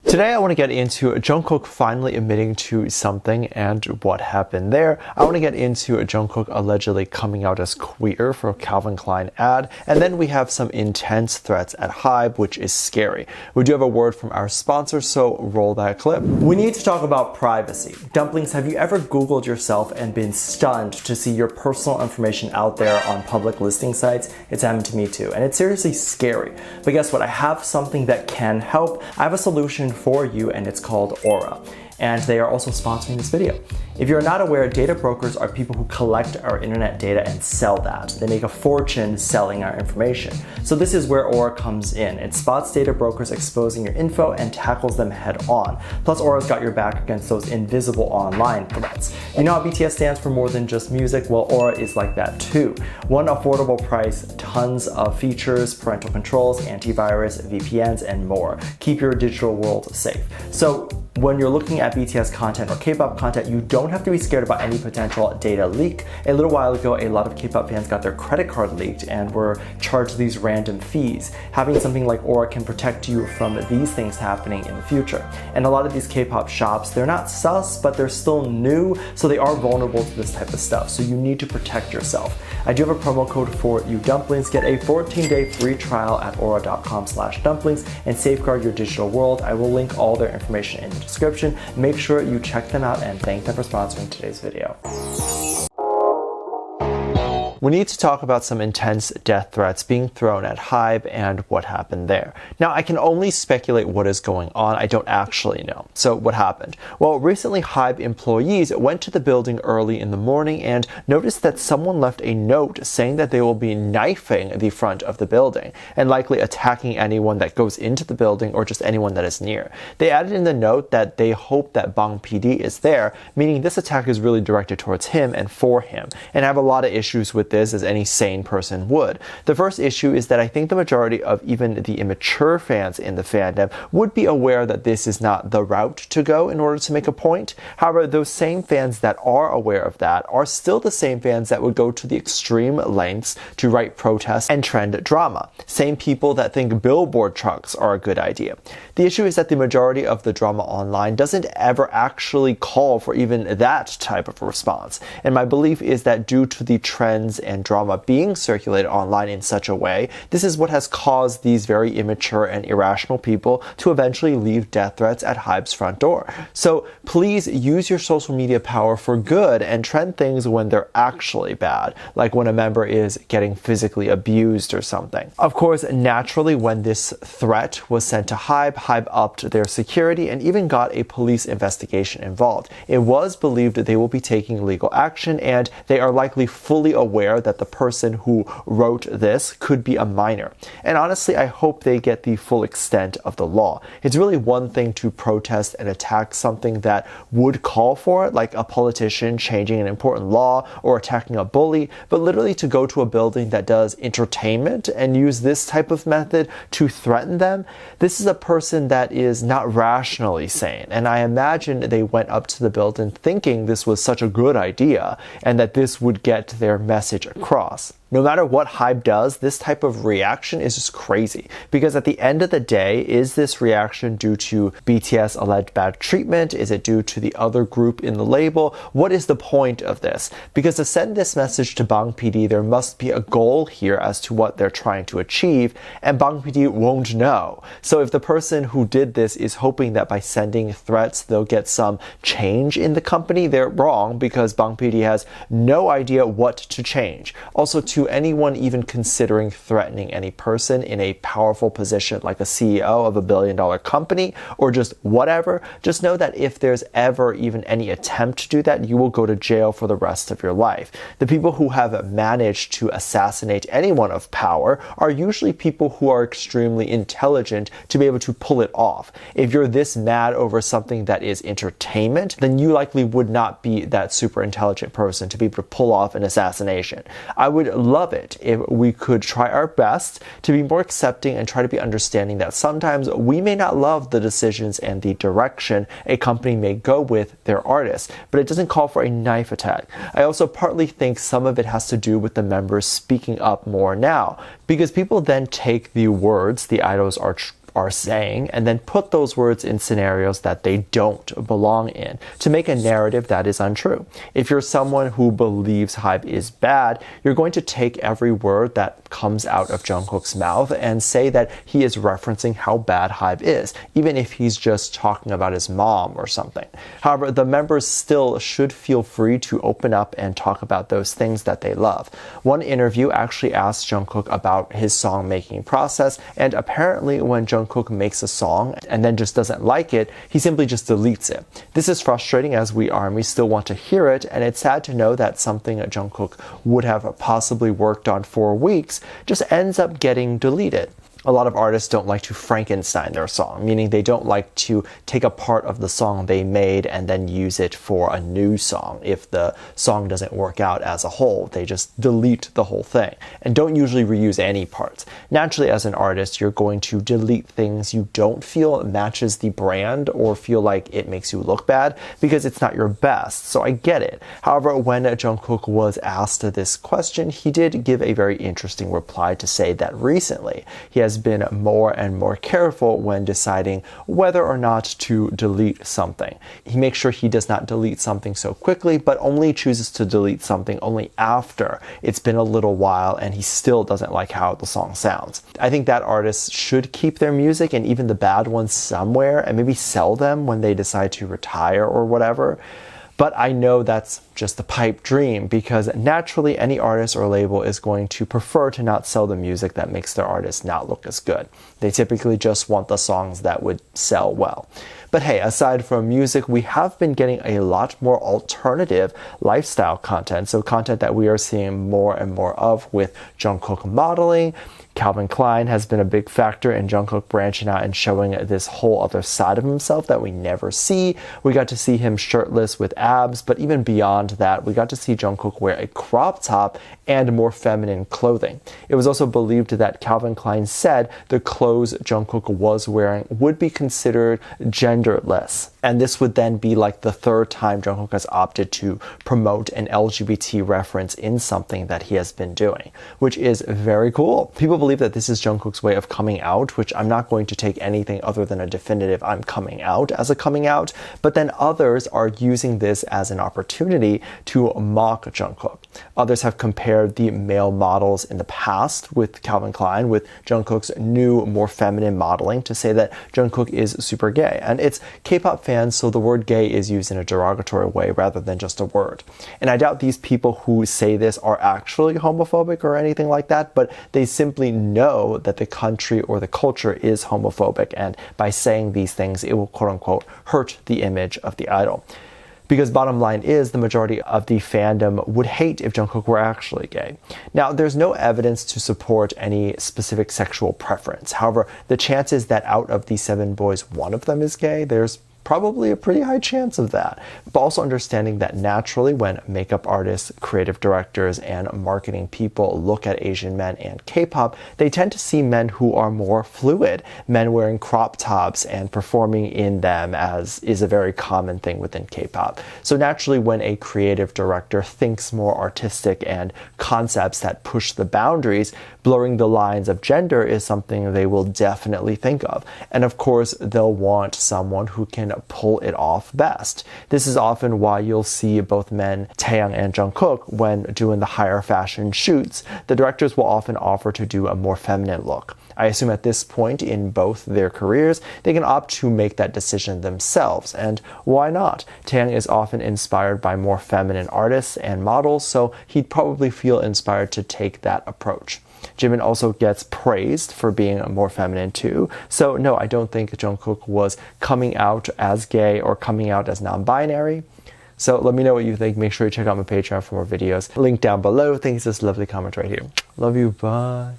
Today I want to get into Jung Kook finally admitting to something and what happened there. I want to get into Jung Kook allegedly coming out as queer for a Calvin Klein ad, and then we have some intense threats at HYBE, which is scary. We do have a word from our sponsor, so roll that clip. We need to talk about privacy. Dumplings, have you ever Googled yourself and been stunned to see your personal information out there on public listing sites? It's happened to me too, and it's seriously scary. But guess what? I have something that can help. I have a solution for you, and it's called Aura. And they are also sponsoring this video. If you're not aware, data brokers are people who collect our internet data and sell that. They make a fortune selling our information. So this is where Aura comes in. It spots data brokers exposing your info and tackles them head on. Plus, Aura's got your back against those invisible online threats. You know how BTS stands for more than just music? Well, Aura is like that too. One affordable price, tons of features, parental controls, antivirus, VPNs, and more. Keep your digital world safe. So when you're looking at BTS content or Kpop content, you don't have to be scared about any potential data leak. A little while ago, a lot of Kpop fans got their credit card leaked and were charged these random fees. Having something like Aura can protect you from these things happening in the future. And a lot of these Kpop shops, they're not sus, but they're still new, so they are vulnerable to this type of stuff. So you need to protect yourself. I do have a promo code for you dumplings. Get a 14-day free trial at aura.com/dumplings and safeguard your digital world. I will link all their information in the description. Make sure you check them out and thank them for sponsoring today's video. We need to talk about some intense death threats being thrown at HYBE and what happened there. Now, I can only speculate what is going on. I don't actually know. So what happened? Well, recently HYBE employees went to the building early in the morning and noticed that someone left a note saying that they will be knifing the front of the building and likely attacking anyone that goes into the building or just anyone that is near. They added in the note that they hope that Bang PD is there, meaning this attack is really directed towards him and for him. And I have a lot of issues with this, as any sane person would. The first issue is that I think the majority of even the immature fans in the fandom would be aware that this is not the route to go in order to make a point. However, those same fans that are aware of that are still the same fans that would go to the extreme lengths to write protests and trend drama. Same people that think billboard trucks are a good idea. The issue is that the majority of the drama online doesn't ever actually call for even that type of response. And my belief is that due to the trends and drama being circulated online in such a way, this is what has caused these very immature and irrational people to eventually leave death threats at HYBE's front door. So please use your social media power for good and trend things when they're actually bad, like when a member is getting physically abused or something. Of course, naturally, when this threat was sent to HYBE, HYBE upped their security and even got a police investigation involved. It was believed that they will be taking legal action, and they are likely fully aware that the person who wrote this could be a minor. And honestly, I hope they get the full extent of the law. It's really one thing to protest and attack something that would call for it, like a politician changing an important law or attacking a bully, but literally to go to a building that does entertainment and use this type of method to threaten them, this is a person that is not rationally sane. And I imagine they went up to the building thinking this was such a good idea and that this would get their message across. No matter what HYBE does, this type of reaction is just crazy. Because at the end of the day, is this reaction due to BTS alleged bad treatment? Is it due to the other group in the label? What is the point of this? Because to send this message to Bang PD, there must be a goal here as to what they're trying to achieve, and Bang PD won't know. So if the person who did this is hoping that by sending threats, they'll get some change in the company, they're wrong, because Bang PD has no idea what to change. Also, to anyone even considering threatening any person in a powerful position like a CEO of a billion-dollar company or just whatever, just know that if there's ever even any attempt to do that, you will go to jail for the rest of your life. The people who have managed to assassinate anyone of power are usually people who are extremely intelligent to be able to pull it off. If you're this mad over something that is entertainment, then you likely would not be that super intelligent person to be able to pull off an assassination. I would love it if we could try our best to be more accepting and try to be understanding that sometimes we may not love the decisions and the direction a company may go with their artists, but it doesn't call for a knife attack. I also partly think some of it has to do with the members speaking up more now, because people then take the words the idols are are saying and then put those words in scenarios that they don't belong in to make a narrative that is untrue. If you're someone who believes HYBE is bad, you're going to take every word that comes out of Jung Kook's mouth and say that he is referencing how bad HYBE is, even if he's just talking about his mom or something. However, the members still should feel free to open up and talk about those things that they love. One interview actually asked Jung Kook about his song making process, and apparently when Jung Kook makes a song and then just doesn't like it, he simply just deletes it. This is frustrating as we ARMY still want to hear it, and it's sad to know that something Jung Kook would have possibly worked on for weeks just ends up getting deleted. A lot of artists don't like to Frankenstein their song, meaning they don't like to take a part of the song they made and then use it for a new song. If the song doesn't work out as a whole, they just delete the whole thing and don't usually reuse any parts. Naturally, as an artist, you're going to delete things you don't feel matches the brand or feel like it makes you look bad because it's not your best. So I get it. However, when Jung Kook was asked this question, he did give a very interesting reply to say that recently he has been more and more careful when deciding whether or not to delete something. He makes sure he does not delete something so quickly, but only chooses to delete something only after it's been a little while and he still doesn't like how the song sounds. I think that artists should keep their music and even the bad ones somewhere and maybe sell them when they decide to retire or whatever. But I know that's just a pipe dream because naturally any artist or label is going to prefer to not sell the music that makes their artist not look as good. They typically just want the songs that would sell well. But hey, aside from music, we have been getting a lot more alternative lifestyle content. So content that we are seeing more and more of with Jung Kook modeling. Calvin Klein has been a big factor in Jung Kook branching out and showing this whole other side of himself that we never see. We got to see him shirtless with abs, but even beyond that, we got to see Jung Kook wear a crop top and more feminine clothing. It was also believed that Calvin Klein said the clothes Jung Kook was wearing would be considered genderless. And this would then be like the third time Jung Kook has opted to promote an LGBT reference in something that he has been doing, which is very cool. People believe that this is Jung Kook's way of coming out, which I'm not going to take anything other than a definitive I'm coming out as a coming out, but then others are using this as an opportunity to mock Jung Kook. Others have compared the male models in the past with Calvin Klein with Jung Kook's new, more feminine modeling to say that Jung Kook is super gay. And it's K-pop fans, so the word gay is used in a derogatory way rather than just a word. And I doubt these people who say this are actually homophobic or anything like that, but they simply know that the country or the culture is homophobic, and by saying these things, it will quote-unquote hurt the image of the idol. Because bottom line is, the majority of the fandom would hate if Jung Kook were actually gay. Now, there's no evidence to support any specific sexual preference. However, the chances that out of these 7 boys, one of them is gay, there's probably a pretty high chance of that. But also understanding that naturally when makeup artists, creative directors, and marketing people look at Asian men and K-pop, they tend to see men who are more fluid, men wearing crop tops and performing in them, as is a very common thing within K-pop. So naturally when a creative director thinks more artistic and concepts that push the boundaries, blurring the lines of gender is something they will definitely think of. And of course, they'll want someone who can pull it off best. This is often why you'll see both men, Taeyang and Jung Kook, when doing the higher fashion shoots, the directors will often offer to do a more feminine look. I assume at this point in both their careers, they can opt to make that decision themselves, and why not? Taeyang is often inspired by more feminine artists and models, so he'd probably feel inspired to take that approach. Jimin also gets praised for being more feminine too. So no, I don't think Jung Kook was coming out as gay or coming out as non-binary. So let me know what you think. Make sure you check out my Patreon for more videos. Link down below. Thanks for this lovely comment right here. Love you. Bye.